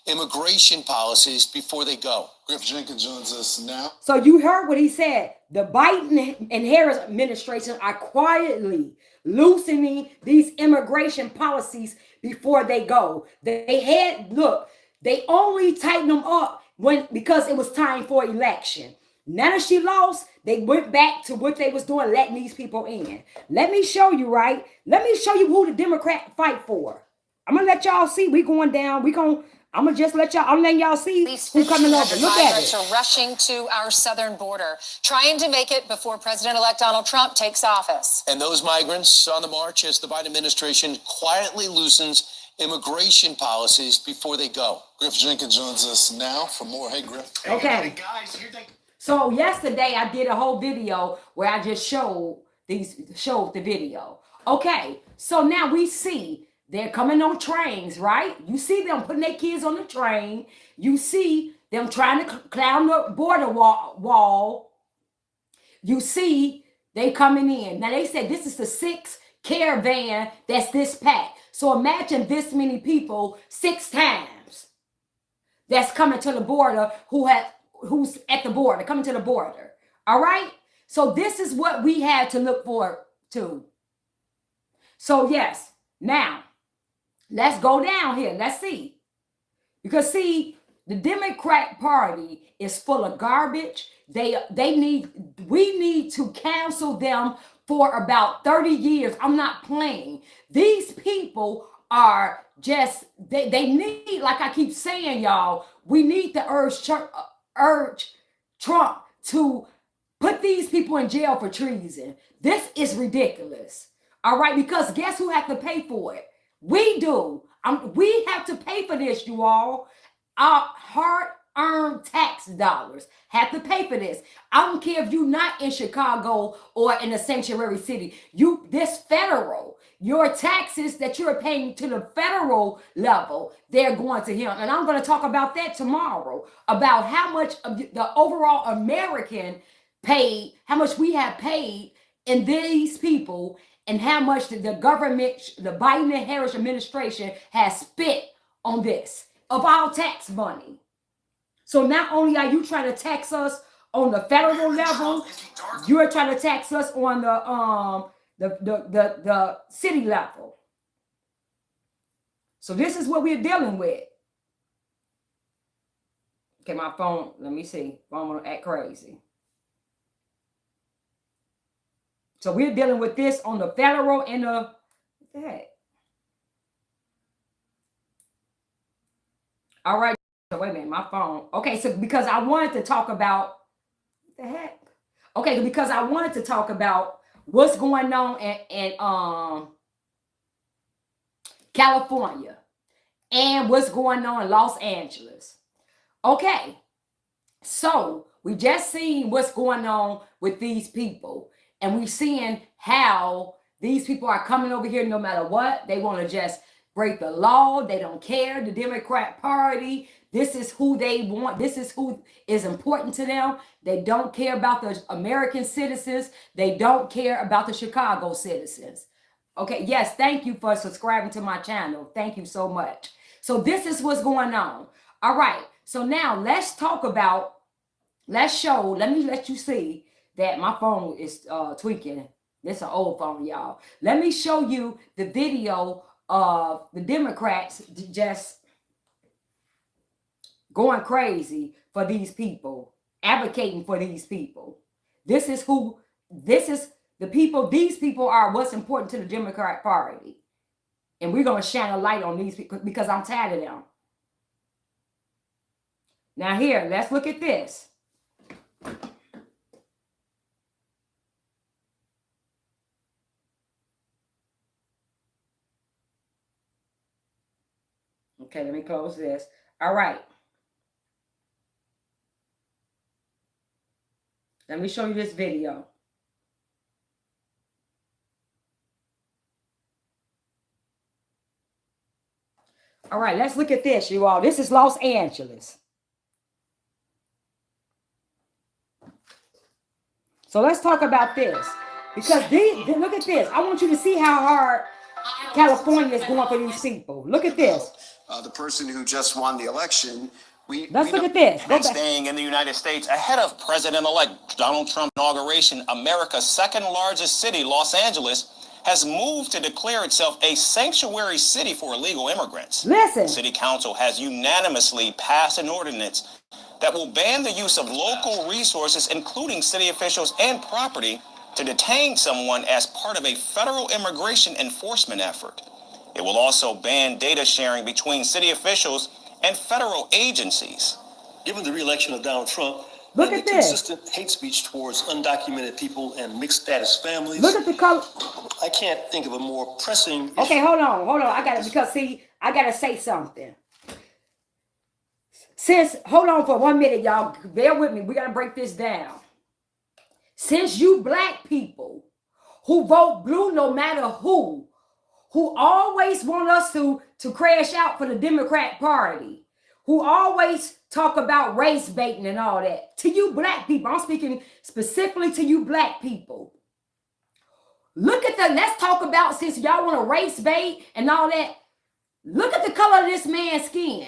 immigration policies before they go. Griff Jenkins joins us now. So you heard what he said. The Biden and Harris administration are quietly loosening these immigration policies before they go. They only tightened them up because it was time for election. Now that she lost, they went back to what they was doing, letting these people in. Let me show you, right? Let me show you who the Democrats fight for. I'm gonna let y'all see. We going down. I'm gonna just let y'all. I'm letting y'all see who's coming over. Look at it. Are rushing to our southern border, trying to make it before President-elect Donald Trump takes office. And those migrants on the march as the Biden administration quietly loosens immigration policies before they go. Griff Jenkins joins us now for more. Hey, Griff. Okay. Hey, guys, So yesterday I did a whole video where I just showed the video. Okay, so now we see they're coming on trains, right? You see them putting their kids on the train. You see them trying to climb the border wall. You see they coming in. Now they said this is the 6th caravan that's this packed. So imagine this many people 6 times that's coming to the border who's at the border, coming to the border. All right? So this is what we had to look forward to. So yes, now let's go down here. Let's see. Because see, the Democrat Party is full of garbage. We need to cancel them for about 30 years. I'm not playing. These people are just, they need, like I keep saying, y'all, we need to urge Trump to put these people in jail for treason. This is ridiculous. All right, because guess who has to pay for it? We do. We have to pay for this, you all. Our hard-earned tax dollars have to pay for this. I don't care if you're not in Chicago or in a sanctuary city. This federal, your taxes that you're paying to the federal level, they're going to him. And I'm going to talk about that tomorrow, about how much of the overall American paid, how much we have paid in these people, and how much the government, the Biden and Harris administration has spent on this of our tax money. So not only are you trying to tax us on the federal level, you're trying to tax us on the city level. So this is what we're dealing with. Okay, my phone, let me see. Phone will act crazy. So we're dealing with this on the federal and the, what the heck? All right. So wait a minute, my phone. Okay, so because I wanted to talk about, what the heck? Okay, because I wanted to talk about what's going on in California and what's going on in Los Angeles. Okay, so we just seen what's going on with these people. And we're seeing how these people are coming over here no matter what. They want to just break the law. They don't care. The Democrat Party, this is who they want. This is who is important to them. They don't care about the American citizens. They don't care about the Chicago citizens. Okay, yes, thank you for subscribing to my channel. Thank you so much. So this is what's going on. All right, so now let's talk about, let me let you see that my phone is tweaking. This is an old phone, y'all. Let me show you the video of the Democrats just going crazy for these people, advocating for these people. This is the people, these people are what's important to the Democrat Party. And we're going to shine a light on these people because I'm tired of them. Now here, let's look at this. Okay, let me close this. All right. Let me show you this video. All right, let's look at this, you all. This is Los Angeles. So let's talk about this. Because look at this. I want you to see how hard California is going for these people. Look at this. the person who just won the election. Let's look at this. Go back. Staying in the United States ahead of President-elect Donald Trump's inauguration, America's second largest city, Los Angeles, has moved to declare itself a sanctuary city for illegal immigrants. Listen. The city council has unanimously passed an ordinance that will ban the use of local resources, including city officials and property, to detain someone as part of a federal immigration enforcement effort. It will also ban data sharing between city officials and federal agencies. Given the re-election of Donald Trump, Look and at the this. consistent hate speech towards undocumented people and mixed status families, Look at the color. I can't think of a more pressing issue. Okay, hold on. I got it, because see, I got to say something. Hold on for 1 minute, y'all. Bear with me. We got to break this down. Since you black people who vote blue no matter who always want us to crash out for the Democrat Party, who always talk about race baiting and all that, to you black people, I'm speaking specifically to you black people. Let's talk about, since y'all want to race bait and all that, look at the color of this man's skin.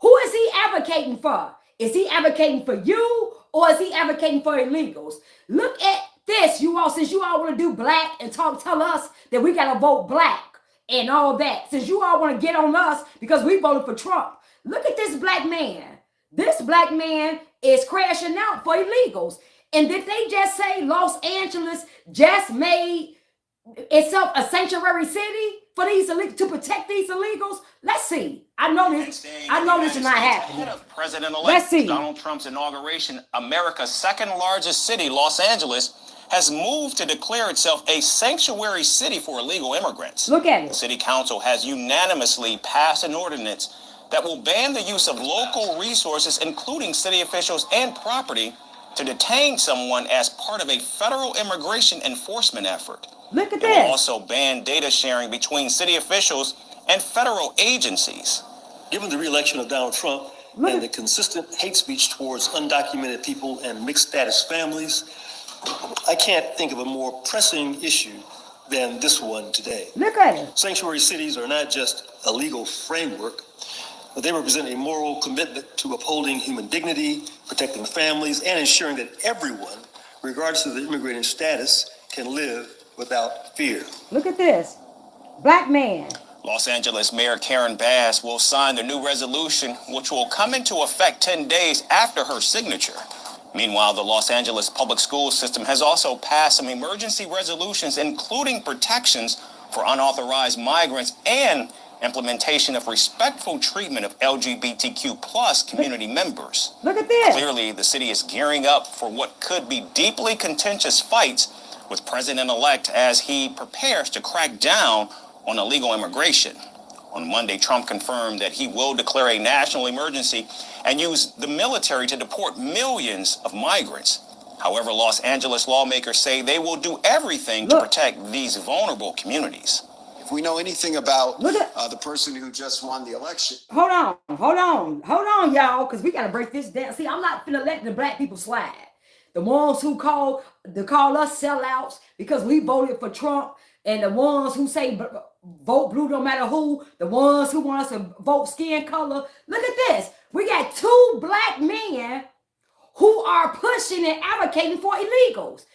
Who is he advocating for? Is he advocating for you, or is he advocating for illegals? Look at this, you all, since you all want to do black and tell us that we got to vote black and all that, since you all want to get on us because we voted for Trump. Look at this black man. This black man is crashing out for illegals. And did they just say Los Angeles just made itself a sanctuary city for these illegals, to protect these illegals? Let's see. I know this is not happening. Ahead of President-elect Let's see. Donald Trump's inauguration, America's second largest city, Los Angeles, has moved to declare itself a sanctuary city for illegal immigrants. Look at The it. city council has unanimously passed an ordinance that will ban the use of local resources, including city officials and property, to detain someone as part of a federal immigration enforcement effort. Look at It will this. also ban data sharing between city officials and federal agencies. Given the re-election of Donald Trump Look and at- the consistent hate speech towards undocumented people and mixed status families, I can't think of a more pressing issue than this one today. Look at it. Sanctuary cities are not just a legal framework, but they represent a moral commitment to upholding human dignity, protecting families, and ensuring that everyone, regardless of their immigrating status, can live without fear. Look at this. Black man. Los Angeles Mayor Karen Bass will sign the new resolution, which will come into effect 10 days after her signature. Meanwhile, the Los Angeles public school system has also passed some emergency resolutions, including protections for unauthorized migrants and implementation of respectful treatment of LGBTQ plus community members. Look at this. Clearly, the city is gearing up for what could be deeply contentious fights with President-elect as he prepares to crack down on illegal immigration. On Monday, Trump confirmed that he will declare a national emergency and use the military to deport millions of migrants. However, Los Angeles lawmakers say they will do everything to Look. protect these vulnerable communities. If we know anything about Look at- the person who just won the election. Hold on, y'all, because we got to break this down. See, I'm not finna let the black people slide. The ones who call us sellouts because we voted for Trump, and the ones who say vote blue no matter who, the ones who want us to vote skin color. Look at this. We got two black men who are pushing and advocating for illegals.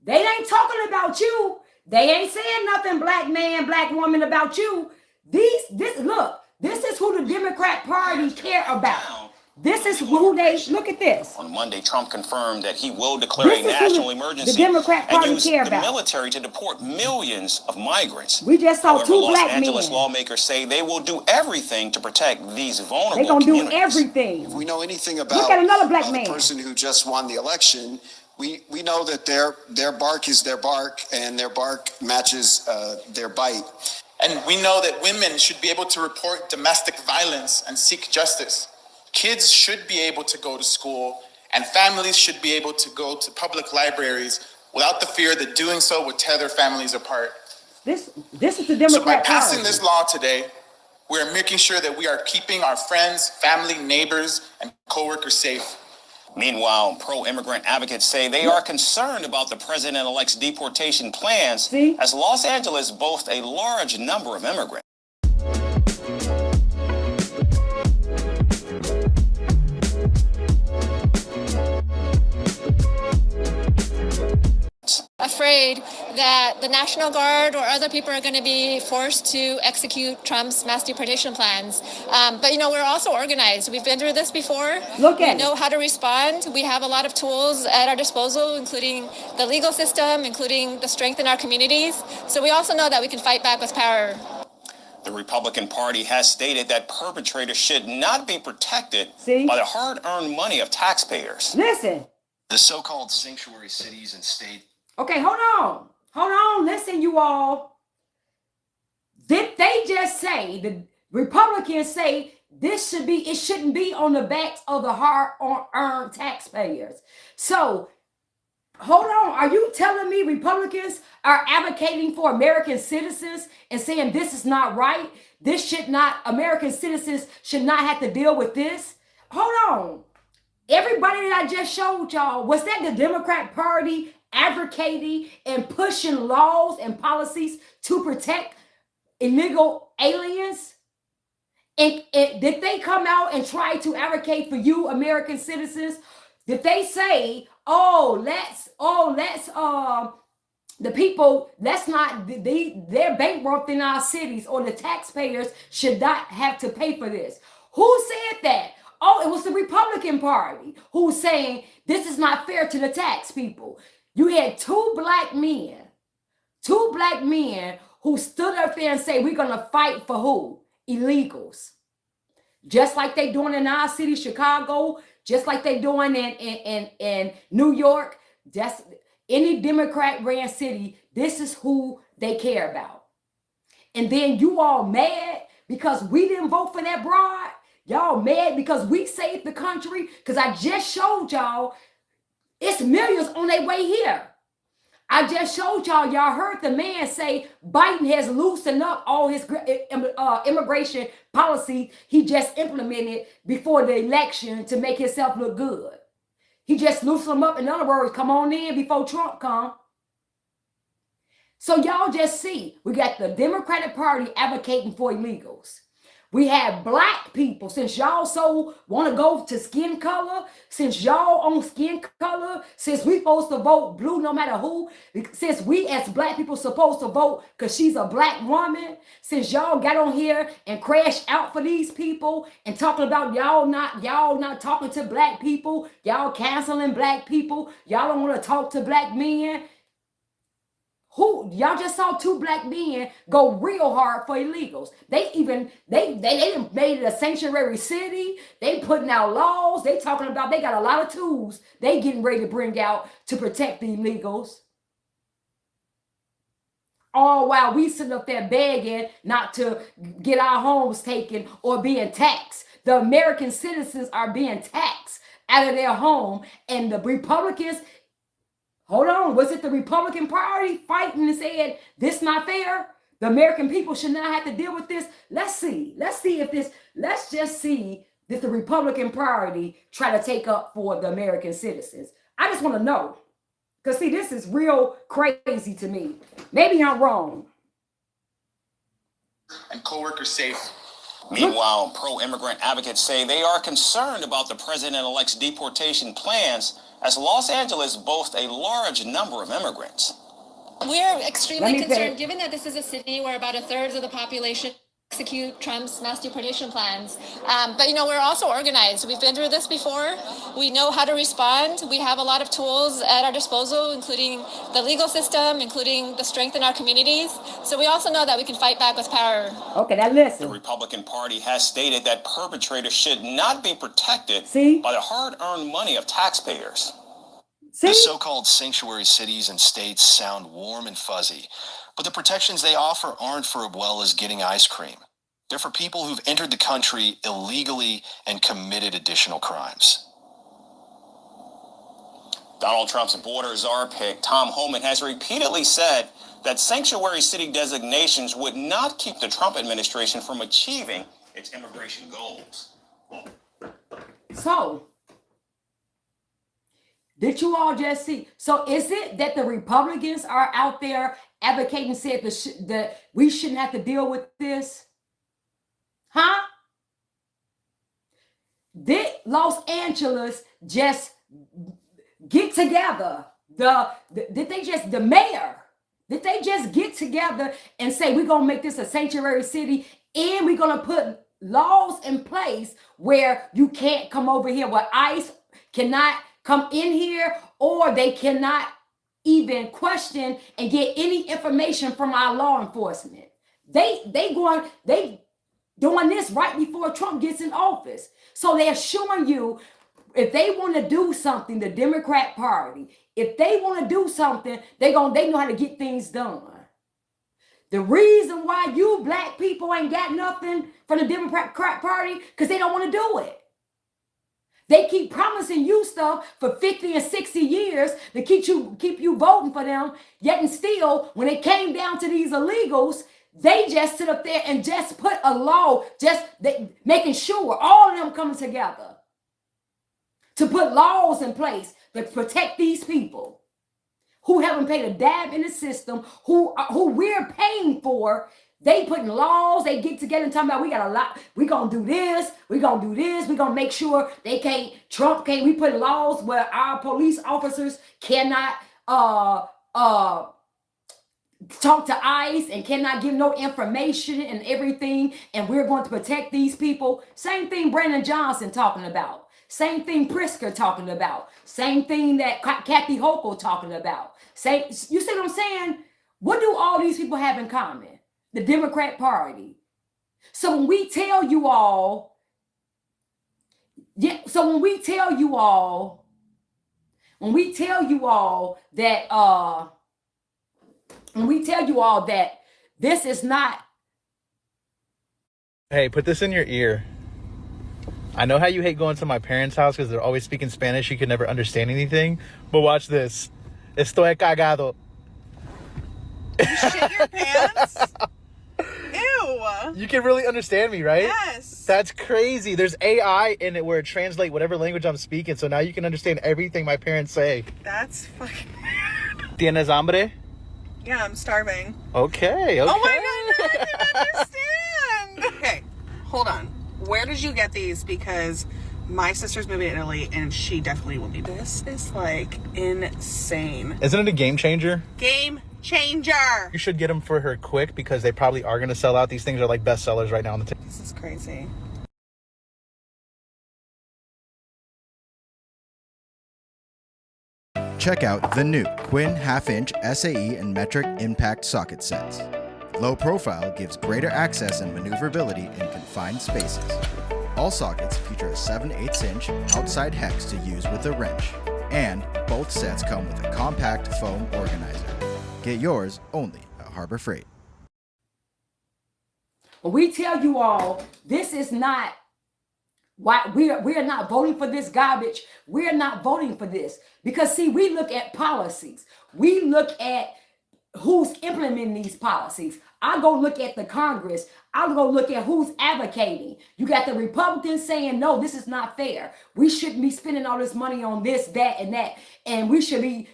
They ain't talking about you. They ain't saying nothing, black man, black woman, about you. This is who the Democrat Party care about. This is who they, look at this. On Monday, Trump confirmed that he will declare This a is who national the emergency Democrat Party and use care the about. military to deport millions of migrants. We just saw However, two Los black Angeles men. lawmakers say they will do everything to protect these vulnerable They're going to do communities. everything. If we know anything about Look at another black the man. person who just won the election, we know that their bark is their bark, and their bark matches their bite. And we know that women should be able to report domestic violence and seek justice. Kids should be able to go to school, and families should be able to go to public libraries without the fear that doing so would tear their families apart. This is the So by Democrat passing Party. this law today, we are making sure that we are keeping our friends, family, neighbors, and coworkers safe. Meanwhile, pro-immigrant advocates say they are concerned about the president-elect's deportation plans See? as Los Angeles boasts a large number of immigrants. afraid that the National Guard or other people are going to be forced to execute Trump's mass deportation plans. But, we're also organized. We've been through this before. Look at We know how to respond. We have a lot of tools at our disposal, including the legal system, including the strength in our communities. So we also know that we can fight back with power. The Republican Party has stated that perpetrators should not be protected See? by the hard-earned money of taxpayers. Listen. The so-called sanctuary cities and state. Okay, hold on. Listen, you all. Did they just say, the Republicans say, it shouldn't be on the backs of the hard-earned taxpayers. So, hold on. Are you telling me Republicans are advocating for American citizens and saying this is not right? American citizens should not have to deal with this? Hold on. Everybody that I just showed y'all, was that the Democrat Party advocating and pushing laws and policies to protect illegal aliens? And did they come out and try to advocate for you, American citizens? Did they say, they're bankrupting our cities, or the taxpayers should not have to pay for this? Who said that? Oh, it was the Republican Party who was saying this is not fair to the tax people. You had two black men who stood up there and say, we're going to fight for who? Illegals. Just like they doing in our city, Chicago, just like they doing in New York, just any Democrat ran city, this is who they care about. And then you all mad because we didn't vote for that broad? Y'all mad because we saved the country? Because I just showed y'all it's millions on their way here. I just showed y'all heard the man say Biden has loosened up all his immigration policy he just implemented before the election to make himself look good. He just loosened them up. In other words, come on in before Trump come. So y'all just see, we got the Democratic Party advocating for illegals. We have black people, since y'all so want to go to skin color, since y'all on skin color, since we supposed to vote blue no matter who, since we as black people supposed to vote because she's a black woman, since y'all got on here and crashed out for these people and talking about y'all not talking to black people, y'all canceling black people, y'all don't want to talk to black men. Y'all just saw two black men go real hard for illegals. They made it a sanctuary city. They putting out laws. They talking about they got a lot of tools they getting ready to bring out to protect the illegals. All while we sitting up there begging not to get our homes taken or being taxed. The American citizens are being taxed out of their home, and the Republicans. Hold on, was it the Republican Party fighting and saying this not fair? The American people should not have to deal with this. Let's just see if the Republican Party try to take up for the American citizens. I just want to know. Because see, this is real crazy to me. Maybe I'm wrong. And co-workers safe. Meanwhile, pro-immigrant advocates say they are concerned about the president-elect's deportation plans as Los Angeles boasts a large number of immigrants. We are extremely concerned, given that this is a city where about a third of the population execute Trump's mass deportation plans. But we're also organized. We've been through this before. We know how to respond. We have a lot of tools at our disposal, including the legal system, including the strength in our communities. So we also know that we can fight back with power. Okay, now listen. The Republican Party has stated that perpetrators should not be protected by the hard-earned money of taxpayers. The so-called sanctuary cities and states sound warm and fuzzy, but the protections they offer aren't for as well as getting ice cream. They're for people who've entered the country illegally and committed additional crimes. Donald Trump's border czar pick, Tom Homan, has repeatedly said that sanctuary city designations would not keep the Trump administration from achieving its immigration goals. So, did you all just see? So is it that the Republicans are out there advocating, said that we shouldn't have to deal with this? Huh? Did Los Angeles just get together? did they just, the mayor, did they just get together and say, we're going to make this a sanctuary city and we're going to put laws in place where you can't come over here, where ICE cannot come in here, or they cannot even question and get any information from our law enforcement. They doing this right before Trump gets in office. So they're showing you, if they want to do something, the Democrat Party, if they want to do something, they know how to get things done. The reason why you black people ain't got nothing from the Democrat Party, because they don't want to do it. They keep promising you stuff for 50 and 60 years to keep you voting for them, yet and still, when it came down to these illegals, they just sit up there and just put a law, making sure all of them coming together to put laws in place that protect these people who haven't paid a dab in the system, who we're paying for. They putting laws, they get together and talking about, we got a lot, we gonna do this, we gonna make sure Trump can't, we put laws where our police officers cannot talk to ICE and cannot give no information and everything, and we're going to protect these people. Same thing Brandon Johnson talking about. Same thing Pritzker talking about. Same thing that Kathy Hochul talking about. You see what I'm saying? What do all these people have in common? The Democrat Party. So when we tell you all that this is not. Hey, put this in your ear. I know how you hate going to my parents' house because they're always speaking Spanish. You can never understand anything. But watch this. Estoy cagado. You shit your pants? Ew. You can really understand me, right? Yes. That's crazy. There's AI in it where it translates whatever language I'm speaking. So now you can understand everything my parents say. That's fucking weird. ¿Tienes hambre? Yeah, I'm starving. Okay. Oh my God, no, I didn't understand. Okay, hold on. Where did you get these? Because my sister's moving to Italy and she definitely will need this. Is like insane. Isn't it a game changer? Game changer. You should get them for her quick because they probably are going to sell out. These things are like best sellers right now on the table. This is crazy. Check out the new Quinn half-inch SAE and metric impact socket sets. Low profile gives greater access and maneuverability in confined spaces. All sockets feature a 7/8 inch outside hex to use with a wrench, and both sets come with a compact foam organizer. Get yours only at Harbor Freight. We tell you all, this is not why we are not voting for this garbage. We're not voting for this because, see, we look at policies. We look at who's implementing these policies. I go look at the Congress. I'll go look at who's advocating. You got the Republicans saying, no, this is not fair. We shouldn't be spending all this money on this, that, and that. And we should be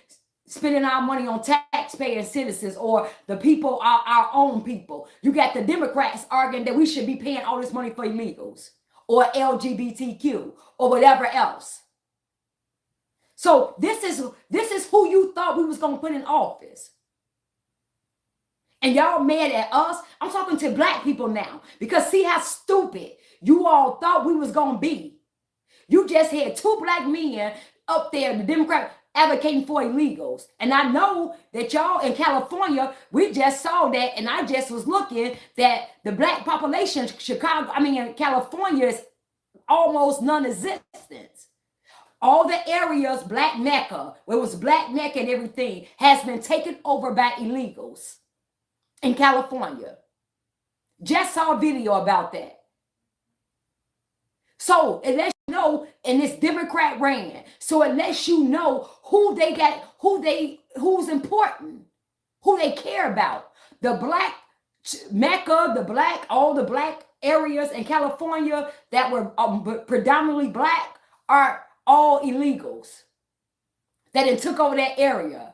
spending our money on taxpayer citizens or the people, our own people. You got the Democrats arguing that we should be paying all this money for illegals or LGBTQ or whatever else. So this is who you thought we was going to put in office. And y'all mad at us? I'm talking to black people now because see how stupid you all thought we was going to be. You just had two black men up there, the Democrat, advocating for illegals. And I know that y'all in California, we just saw that, and I just was looking that the black population in California is almost non-existent. All the areas, Black Mecca, where it was Black Mecca and everything, has been taken over by illegals in California. Just saw a video about that. So it lets you know, and this Democrat ran. So it lets you know who they got, who's important, who they care about. The Black Mecca, all the black areas in California that were predominantly black are all illegals that it took over that area.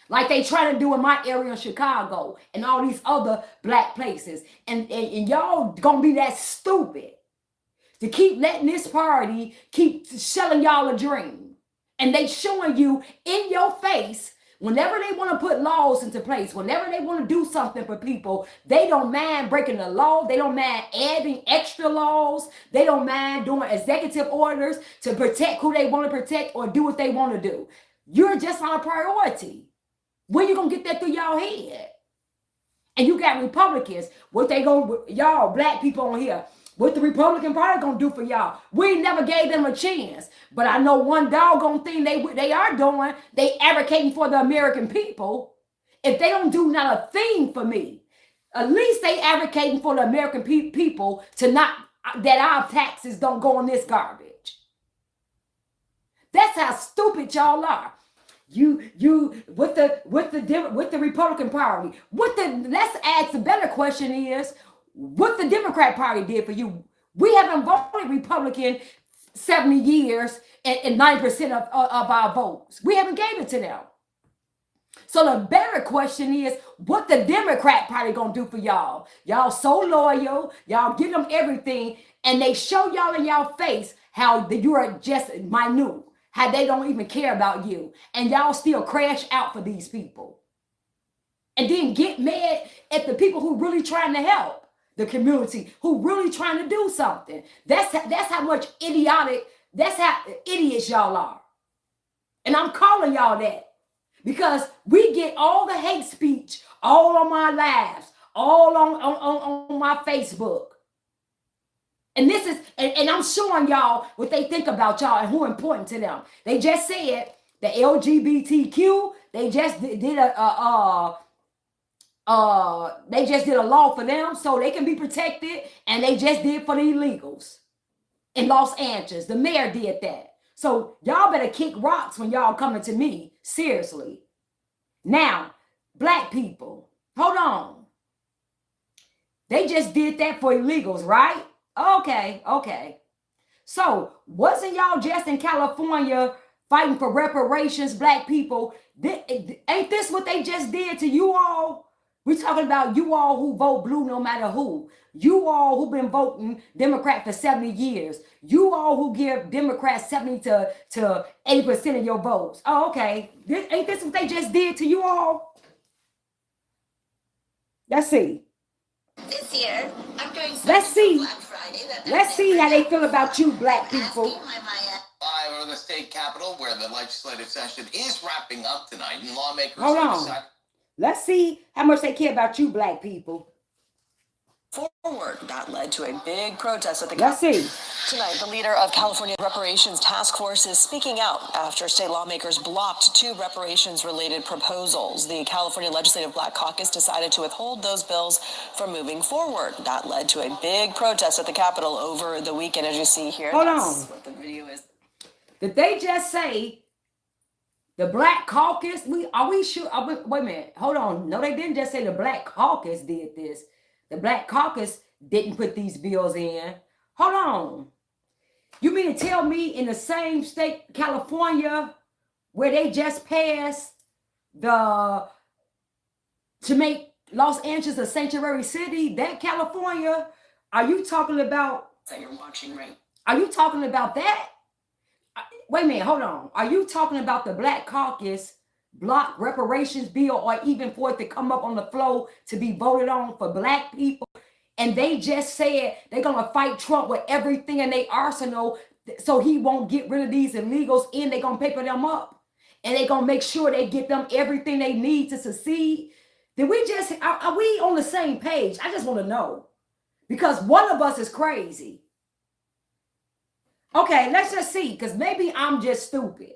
Like they try to do in my area in Chicago and all these other black places. And y'all gonna be that stupid to keep letting this party keep selling y'all a dream. And they showing you in your face Whenever they want to put laws into place, whenever they want to do something for people, they don't mind breaking the law. They don't mind adding extra laws. They don't mind doing executive orders to protect who they want to protect or do what they want to do. You're just not a priority. When you going to get that through y'all head? And you got Republicans, what they go, y'all black people on here, what the Republican Party gonna do for y'all? We never gave them a chance. But I know one doggone thing they are doing, they advocating for the American people. If they don't do not a thing for me, at least they advocating for the American people to not, that our taxes don't go on this garbage. That's how stupid y'all are. You with the Republican Party. Let's ask the better question is, what the Democrat Party did for you. We haven't voted Republican 70 years and 90% of our votes. We haven't gave it to them. So the better question is, what the Democrat Party gonna do for y'all? Y'all so loyal, y'all give them everything, and they show y'all in y'all face how you are just minute, how they don't even care about you, and y'all still crash out for these people. And then get mad at the people who really trying to help the community, who really trying to do something. That's how much idiotic, that's how idiots y'all are. And I'm calling y'all that because we get all the hate speech all on my lives, all on my Facebook. And this is, and I'm showing y'all what they think about y'all and who important to them. They just said the LGBTQ, they just did they just did a law for them so they can be protected, and they just did for the illegals in Los Angeles. The mayor did that. So y'all better kick rocks when y'all coming to me, seriously. Now, black people, hold on. They just did that for illegals, right? Okay. So wasn't y'all just in California fighting for reparations, black people? Ain't this what they just did to you all? We're talking about you all who vote blue no matter who. You all who've been voting Democrat for 70 years. You all who give Democrats 70 to 80% of your votes. Oh, okay. Ain't this what they just did to you all? Let's see. This year, I'm doing Let's see. Black Friday. Let's see how they feel about you, black people. Live over the state capitol, where the legislative session is wrapping up tonight, and lawmakers Hold have on. decided. Let's see how much they care about you, black people. Forward. That led to a big protest at the Let's see. Tonight, the leader of California Reparations Task Force is speaking out after state lawmakers blocked two reparations-related proposals. The California Legislative Black Caucus decided to withhold those bills from moving forward. That led to a big protest at the Capitol over the weekend, as you see here. Hold That's on. what the video is. Did they just say the Black Caucus? Are we sure? Wait a minute. Hold on. No, they didn't just say the Black Caucus did this. The Black Caucus didn't put these bills in. Hold on. You mean to tell me in the same state, California, where they just passed to make Los Angeles a sanctuary city, that California, are you talking about? That you're watching, right? Are you talking about that? Wait a minute, hold on. Are you talking about the Black Caucus block reparations bill, or even for it to come up on the floor to be voted on for black people? And they just said they're going to fight Trump with everything in their arsenal so he won't get rid of these illegals, and they're going to paper them up. And they're going to make sure they get them everything they need to succeed. Are we on the same page? I just want to know. Because one of us is crazy. Okay, let's just see, because maybe I'm just stupid.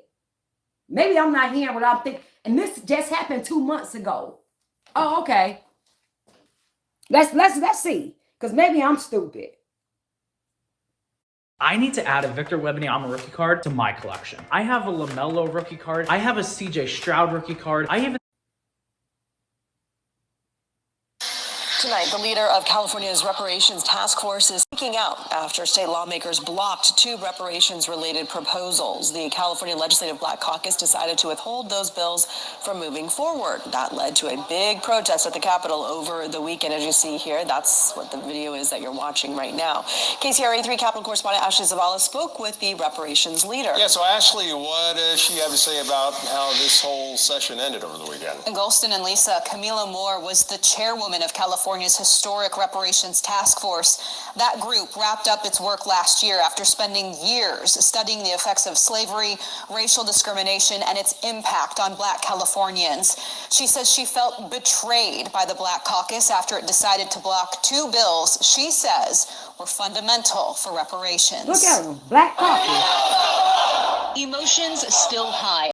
Maybe I'm not hearing what I'm thinking. And this just happened 2 months ago. Oh, okay. Let's see, because maybe I'm stupid. I need to add a Victor Wembanyama rookie card to my collection. I have a LaMelo rookie card. I have a CJ Stroud rookie card. Tonight, the leader of California's reparations task force is speaking out after state lawmakers blocked 2 reparations-related proposals. The California Legislative Black Caucus decided to withhold those bills from moving forward. That led to a big protest at the Capitol over the weekend, as you see here. That's what the video is that you're watching right now. KCRA 3 Capitol correspondent Ashley Zavala spoke with the reparations leader. Yeah, so Ashley, what does she have to say about how this whole session ended over the weekend? And Golston and Lisa, Camila Moore was the chairwoman of California's Historic Reparations Task Force. That group wrapped up its work last year after spending years studying the effects of slavery, racial discrimination, and its impact on Black Californians. She says she felt betrayed by the Black Caucus after it decided to block 2 bills she says were fundamental for reparations. Look at them, Black Caucus. Emotions still high